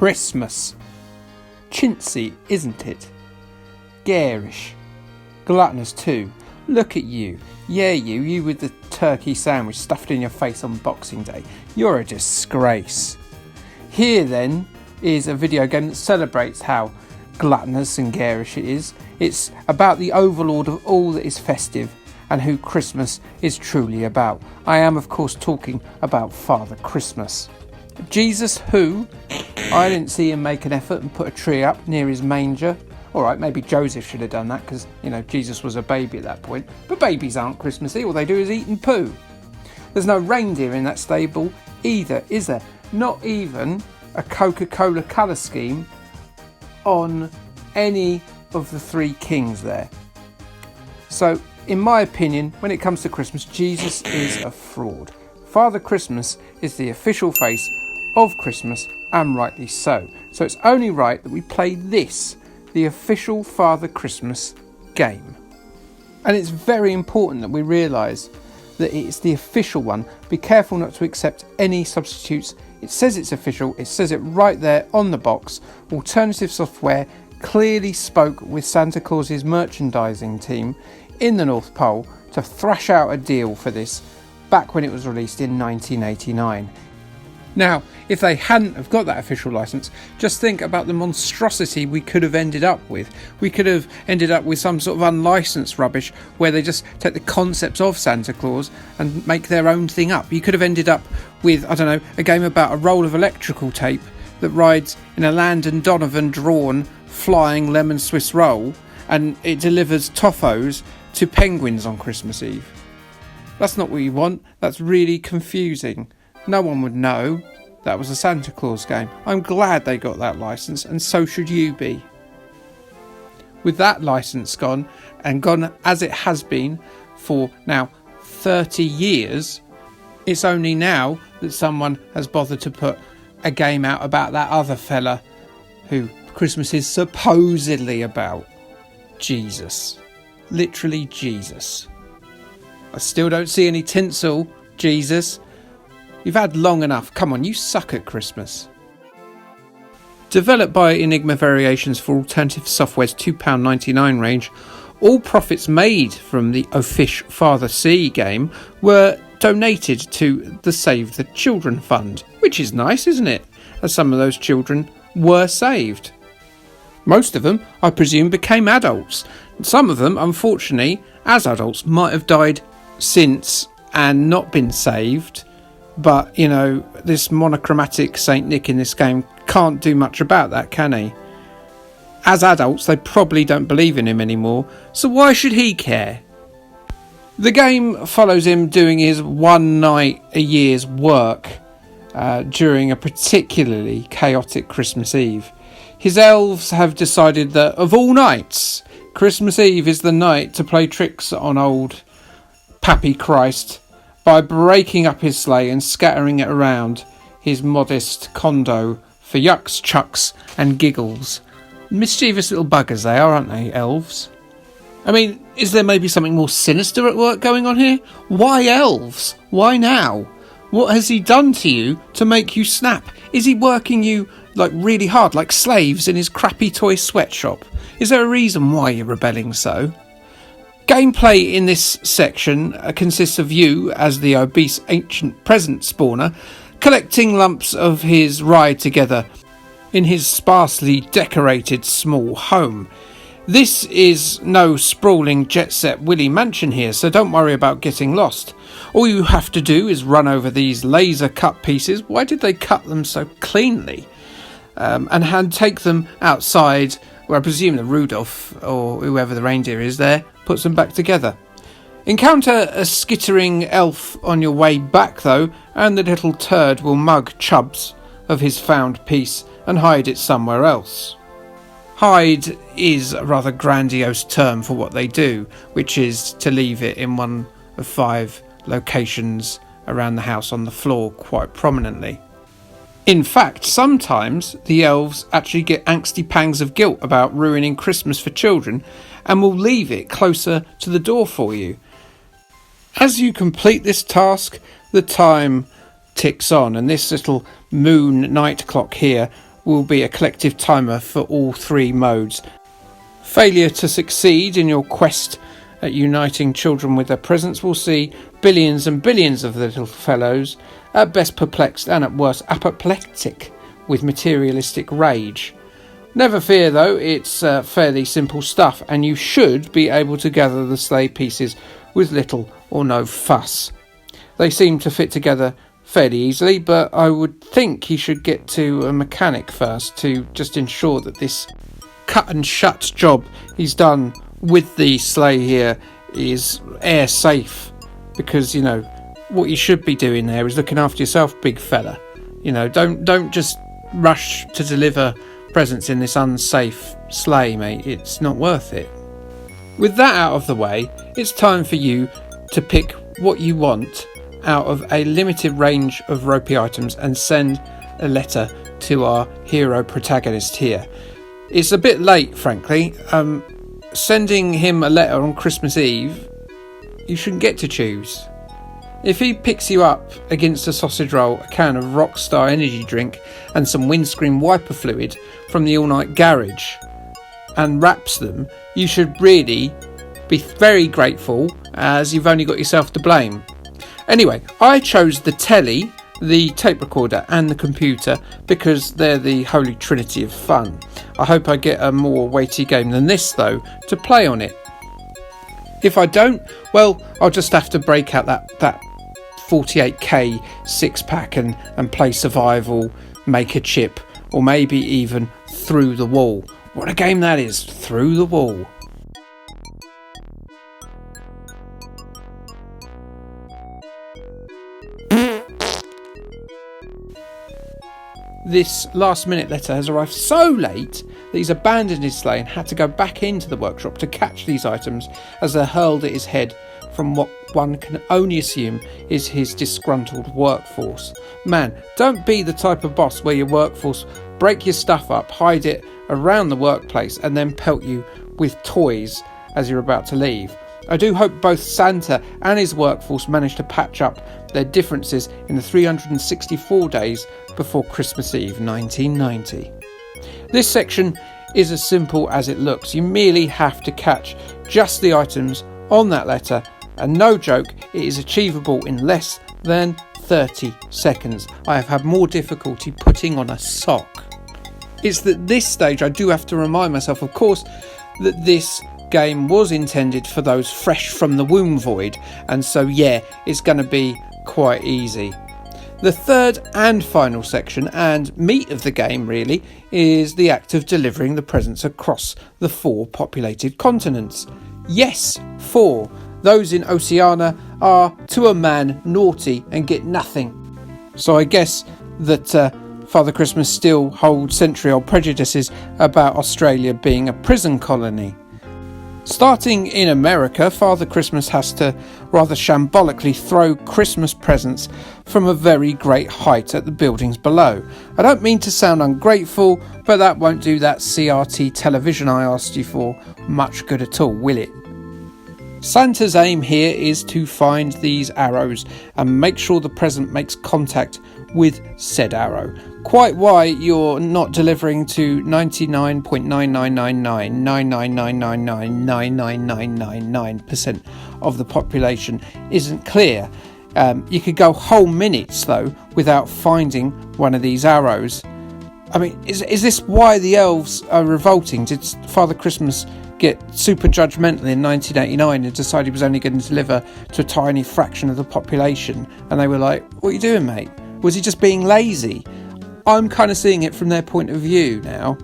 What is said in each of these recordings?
Christmas. Chintzy, isn't it? Garish. Gluttonous too. Look at you. Yeah, you with the turkey sandwich stuffed in your face on Boxing Day. You're a disgrace. Here then is a video game that celebrates how gluttonous and garish it is. It's about the overlord of all that is festive and who Christmas is truly about. I am of course talking about Father Christmas. Jesus who? I didn't see him make an effort and put a tree up near his manger. Alright, maybe Joseph should have done that because, Jesus was a baby at that point. But babies aren't Christmassy, all they do is eat and poo. There's no reindeer in that stable either, is there? Not even a Coca-Cola colour scheme on any of the three kings there. So, in my opinion, when it comes to Christmas, Jesus is a fraud. Father Christmas is the official face of Christmas, and rightly so. So it's only right that we play this, the official Father Christmas game. And it's very important that we realise that it's the official one. Be careful not to accept any substitutes. It says it's official, it says it right there on the box. Alternative Software clearly spoke with Santa Claus's merchandising team in the North Pole to thrash out a deal for this back when it was released in 1989. Now, if they hadn't have got that official licence, just think about the monstrosity we could have ended up with. We could have ended up with some sort of unlicensed rubbish where they just take the concepts of Santa Claus and make their own thing up. You could have ended up with, a game about a roll of electrical tape that rides in a Landon Donovan drawn flying lemon Swiss roll and it delivers toffos to penguins on Christmas Eve. That's not what you want. That's really confusing. No one would know that was a Santa Claus game. I'm glad they got that licence, and so should you be. With that licence gone, and gone as it has been for now 30 years, it's only now that someone has bothered to put a game out about that other fella who Christmas is supposedly about. Jesus. Literally Jesus. I still don't see any tinsel, Jesus. You've had long enough. Come on, you suck at Christmas. Developed by Enigma Variations for Alternative Software's £2.99 range, all profits made from the Offish Father C game were donated to the Save the Children Fund, which is nice, isn't it? As some of those children were saved. Most of them, I presume, became adults. Some of them, unfortunately, as adults, might have died since and not been saved. But, this monochromatic Saint Nick in this game can't do much about that, can he? As adults, they probably don't believe in him anymore, so why should he care? The game follows him doing his one night a year's work during a particularly chaotic Christmas Eve. His elves have decided that, of all nights, Christmas Eve is the night to play tricks on old Pappy Christ by breaking up his sleigh and scattering it around his modest condo for yucks, chucks and giggles. Mischievous little buggers they are, aren't they, elves? Is there maybe something more sinister at work going on here? Why elves? Why now? What has he done to you to make you snap? Is he working you really hard, like slaves in his crappy toy sweatshop? Is there a reason why you're rebelling so? Gameplay in this section consists of you, as the obese ancient present spawner, collecting lumps of his ride together in his sparsely decorated small home. This is no sprawling jet-set Willy Mansion here, so don't worry about getting lost. All you have to do is run over these laser cut pieces. Why did they cut them so cleanly? And take them outside, where I presume the Rudolph, or whoever the reindeer is there, puts them back together. Encounter a skittering elf on your way back though, and the little turd will mug Chubbs of his found piece and hide it somewhere else. Hide is a rather grandiose term for what they do, which is to leave it in one of 5 locations around the house on the floor quite prominently. In fact, sometimes the elves actually get angsty pangs of guilt about ruining Christmas for children and will leave it closer to the door for you. As you complete this task, the time ticks on, and this little moon night clock here will be a collective timer for all 3 modes. Failure to succeed in your quest at uniting children with their presents will see billions and billions of little fellows, at best perplexed and at worst apoplectic with materialistic rage. Never fear though, it's fairly simple stuff, and you should be able to gather the sleigh pieces with little or no fuss. They seem to fit together fairly easily, but I would think he should get to a mechanic first to just ensure that this cut and shut job he's done with the sleigh here is air safe, because what you should be doing there is looking after yourself, big fella. Don't just rush to deliver presents in this unsafe sleigh, mate. It's not worth it. With that out of the way, it's time for you to pick what you want out of a limited range of ropey items and send a letter to our hero protagonist here. It's a bit late, frankly. Sending him a letter on Christmas Eve, you shouldn't get to choose. If he picks you up against a sausage roll, a can of Rockstar energy drink and some windscreen wiper fluid from the all-night garage and wraps them, you should really be very grateful, as you've only got yourself to blame. Anyway, I chose the telly, the tape recorder and the computer because they're the holy trinity of fun. I hope I get a more weighty game than this though to play on it. If I don't, well, I'll just have to break out that 48k 6-pack and play survival, make a chip, or maybe even Through the Wall. What a game that is, Through the Wall. This last minute letter has arrived so late that he's abandoned his sleigh and had to go back into the workshop to catch these items as they're hurled at his head from what one can only assume is his disgruntled workforce. Man, don't be the type of boss where your workforce break your stuff up, hide it around the workplace and then pelt you with toys as you're about to leave. I do hope both Santa and his workforce manage to patch up their differences in the 364 days before Christmas Eve 1990. This section is as simple as it looks. You merely have to catch just the items on that letter, and no joke, it is achievable in less than 30 seconds. I have had more difficulty putting on a sock. It's at this stage I do have to remind myself, of course, that this game was intended for those fresh from the womb void, and so yeah, it's going to be quite easy. The third and final section, and meat of the game really, is the act of delivering the presents across the 4 populated continents. Yes, 4. Those in Oceania are to a man naughty and get nothing. So I guess that Father Christmas still holds century-old prejudices about Australia being a prison colony. Starting in America, Father Christmas has to rather shambolically throw Christmas presents from a very great height at the buildings below. I don't mean to sound ungrateful, but that won't do that CRT television I asked you for much good at all, will it? Santa's aim here is to find these arrows and make sure the present makes contact with said arrow. Quite why you're not delivering to 99.99999999999% of the population isn't clear. You could go whole minutes though without finding one of these arrows. I mean, is this why the elves are revolting? Did Father Christmas get super judgmental in 1989 and decide he was only going to deliver to a tiny fraction of the population? And they were like, what are you doing, mate? Was he just being lazy? I'm kind of seeing it from their point of view now.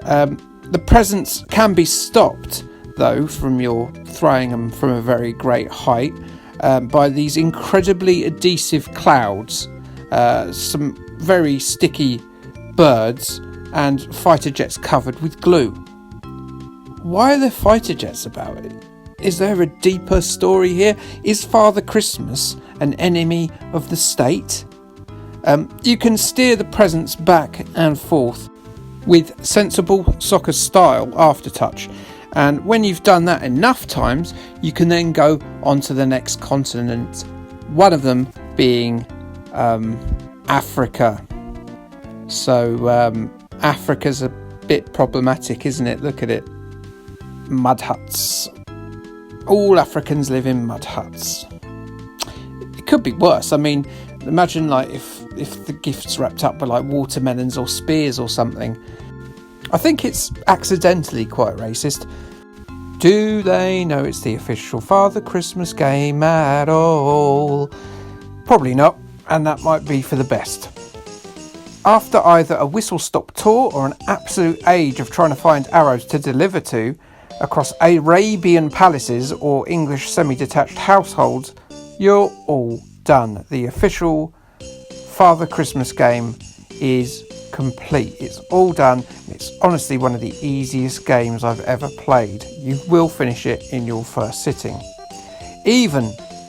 The presents can be stopped, though, from your throwing them from a very great height by these incredibly adhesive clouds, some very sticky birds, and fighter jets covered with glue. Why are there fighter jets about it? Is there a deeper story here? Is Father Christmas an enemy of the state? You can steer the presents back and forth with sensible soccer style aftertouch, and when you've done that enough times you can then go on to the next continent, one of them being Africa. So Africa's a bit problematic, isn't it? Look at it. Mud huts. All Africans live in mud huts. It could be worse. I mean, imagine like if the gift's wrapped up with like watermelons or spears or something. I think it's accidentally quite racist. Do they know it's the official Father Christmas game at all? Probably not, and that might be for the best. After either a whistle-stop tour or an absolute age of trying to find arrows to deliver to across Arabian palaces or English semi-detached households, you're all done. The official Father Christmas game is complete. It's all done. It's honestly one of the easiest games I've ever played. You will finish it in your first sitting. Even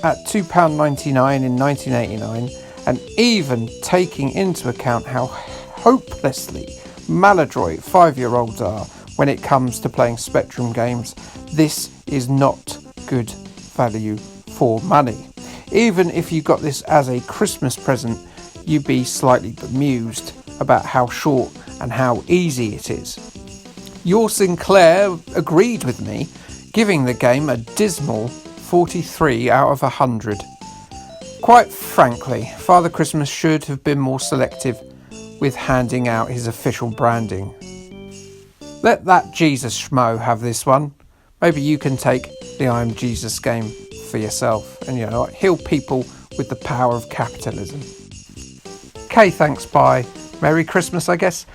at £2.99 in 1989, and even taking into account how hopelessly maladroit 5-year-olds are when it comes to playing Spectrum games, this is not good value for money. Even if you got this as a Christmas present, you'd be slightly bemused about how short and how easy it is. Your Sinclair agreed with me, giving the game a dismal 43 out of 100. Quite frankly, Father Christmas should have been more selective with handing out his official branding. Let that Jesus schmo have this one. Maybe you can take the I Am Jesus game for yourself and, heal people with the power of capitalism. Okay, thanks, bye. Merry Christmas, I guess.